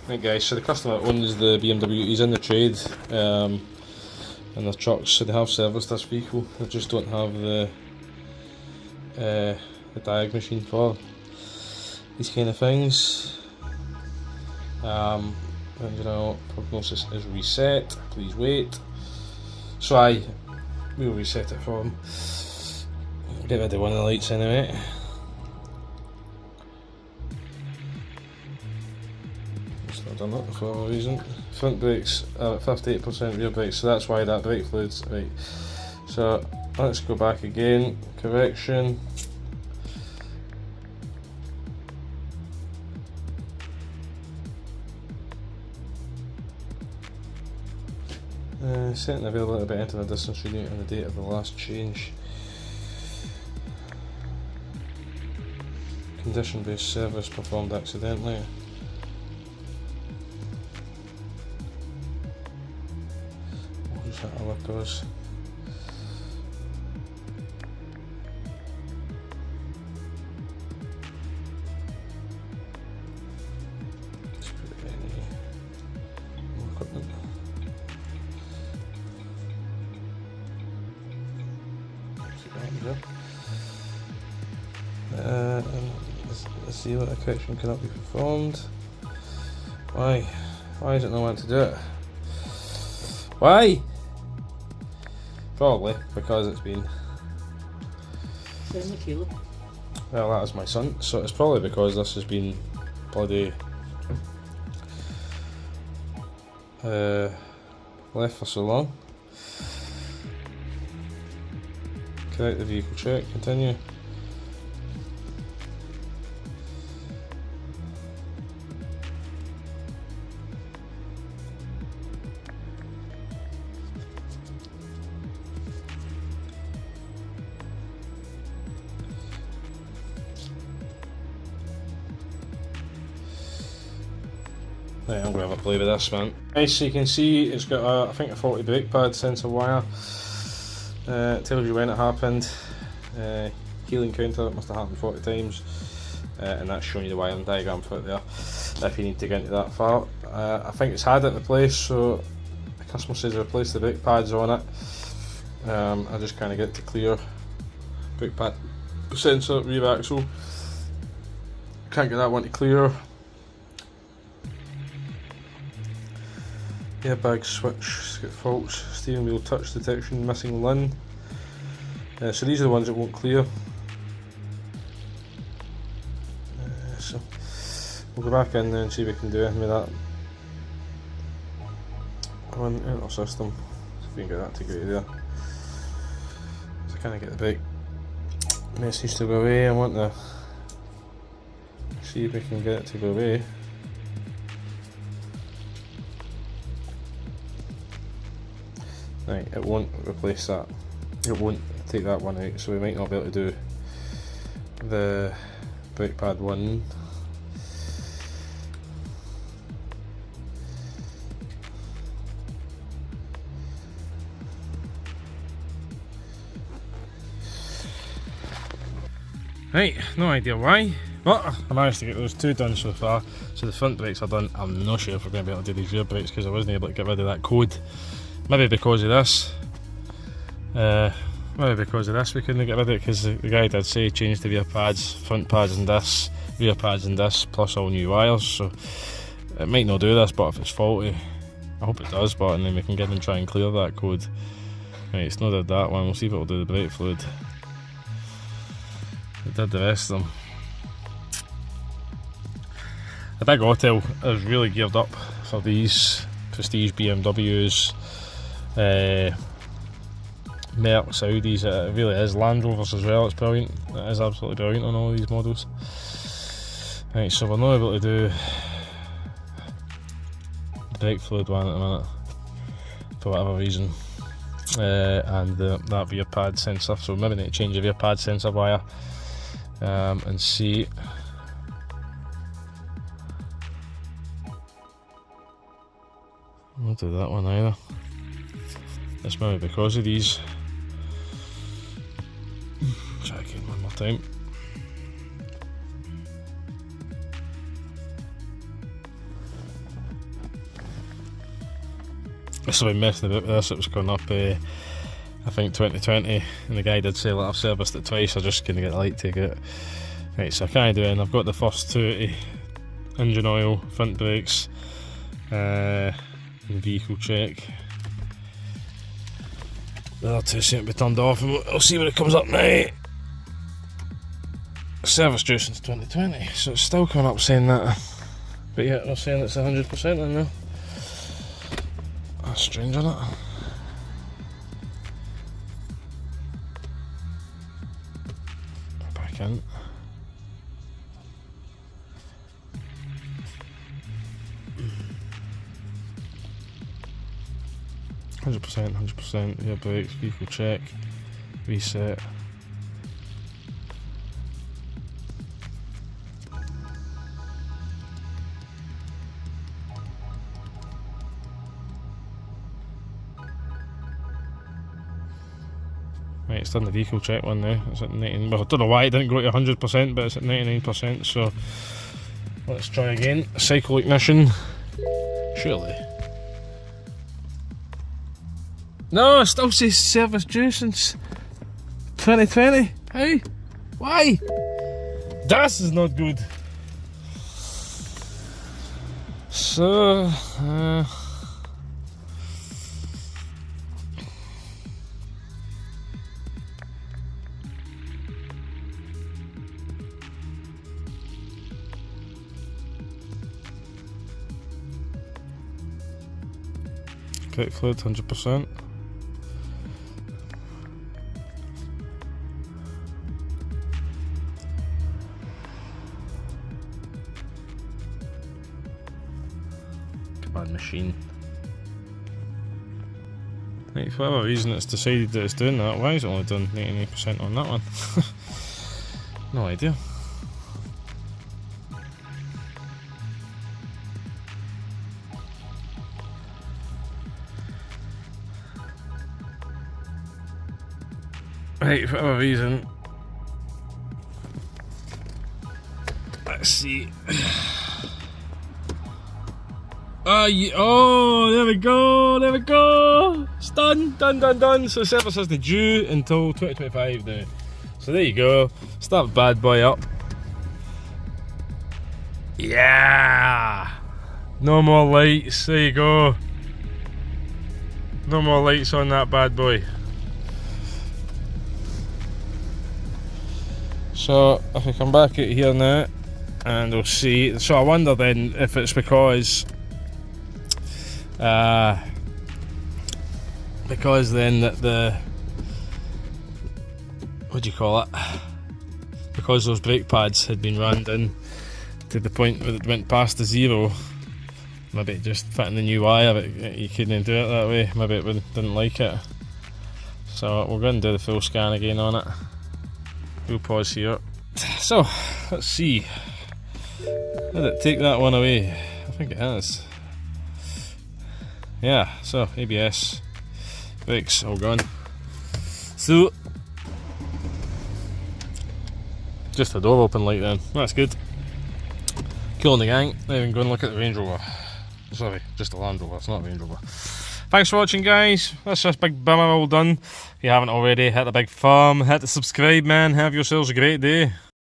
Right guys, so the customer owns the BMW, he's in the trade in their trucks, so they have serviced this vehicle, they just don't have the diag machine for these kind of things. Engine oil prognosis is reset, please wait. So we'll reset it for them. Get rid of one of the lights anyway. Just not done that for a reason. Front brakes are at 58%, rear brakes, so that's why that brake fluid's right. So let's go back again. Correction. Setting availability by entering the distance reading and the date of the last change. Condition based service performed accidentally. Who's that other goes? Just put any more equipment. The seal correction cannot be performed. Why? Why is it not wanting to do it? Why? Probably because it's been. Well, that is my son, so it's probably because this has been bloody left for so long. Correct the vehicle check, continue. Right, I'm going to have a play with this, man. Right, so you can see it's got a, I think a faulty brake pad sensor wire. It tells you when it happened. Healing counter, it must have happened 40 times. And that's showing you the wiring diagram for it there, if you need to get into that far. I think it's had it replaced, so the customer says replace the brake pads on it. I just kind of get to clear brake pad sensor, rear axle. Can't get that one to clear. Airbag switch, it's got faults, steering wheel touch detection, missing LIN. So these are the ones that won't clear. So we'll go back in there and see if we can do anything with that. Go in our system, see if we can get that to go there. So I can't get the brake message to go away. I want to see if we can get it to go away. Right, it won't replace that. It won't take that one out, so we might not be able to do the brake pad one. Right, no idea why, but I managed to get those two done so far. So the front brakes are done. I'm not sure if we're going to be able to do these rear brakes because I wasn't able to get rid of that code. Maybe because of this. Maybe because of this we couldn't get rid of it, because the guy did say change the rear pads, front pads and this, rear pads and this, plus all new wires. So it might not do this, but if it's faulty, I hope it does. But and then we can get and try and clear that code. Right, it's not did that one. We'll see if it'll do the brake fluid. It did the rest of them. The big Autel is really geared up for these prestige BMWs. Merc, Saudis, it really is. Land Rovers as well, it's brilliant. It is absolutely brilliant on all these models. Right, so we're not able to do the brake fluid one at the minute for whatever reason, and that rear pad sensor, so maybe need to change the rear pad sensor wire and see. I'll do that one either. This might be because of these. Try again one more time. This will be messing about with this. It was going up, I think 2020, and the guy did say, like, I've serviced it twice, I just couldn't get the light to get. Right, so I can't do it, and I've got the first two: engine oil, front brakes, and vehicle check. The other two seem to be turned off, and we'll see where it comes up now. Service due since 2020, so it's still coming up saying that. But yeah, they're saying it's 100% in now. That's strange, isn't it? Back in. Hundred percent. Yeah, brakes, vehicle check, reset. Right, it's done the vehicle check one now. It's at 19. Well, I don't know why it didn't go to 100%, but it's at 99%. So let's try again. Cycle ignition. Surely. No, it still says service due since 2020. How? Why? This is not good. So, brake fluid 100%. Bad machine. Right, for whatever reason it's decided that it's doing that. Why is it only done 99% on that one? No idea. Right, for whatever reason. Let's see. Oh, there we go, it's done. So service isn't due until 2025 now. So there you go, start the bad boy up. Yeah! No more lights, there you go. No more lights on that bad boy. So if we come back out here now, and we'll see, so I wonder then if it's because then the what do you call it? Because those brake pads had been rammed in to the point where it went past the zero. Maybe it just fitting the new wire, but you couldn't do it that way. Maybe it didn't like it. So we're going to do the full scan again on it. We'll pause here. So let's see. Did it take that one away? I think it has. Yeah, so ABS, brakes, all gone. So, just a door open light then, that's good. Cool on the gang, now we can go and look at the Range Rover. Sorry, just a Land Rover, it's not a Range Rover. Thanks for watching, guys. That's this big bimmer all done. If you haven't already, hit the big thumb, hit the subscribe, man. Have yourselves a great day.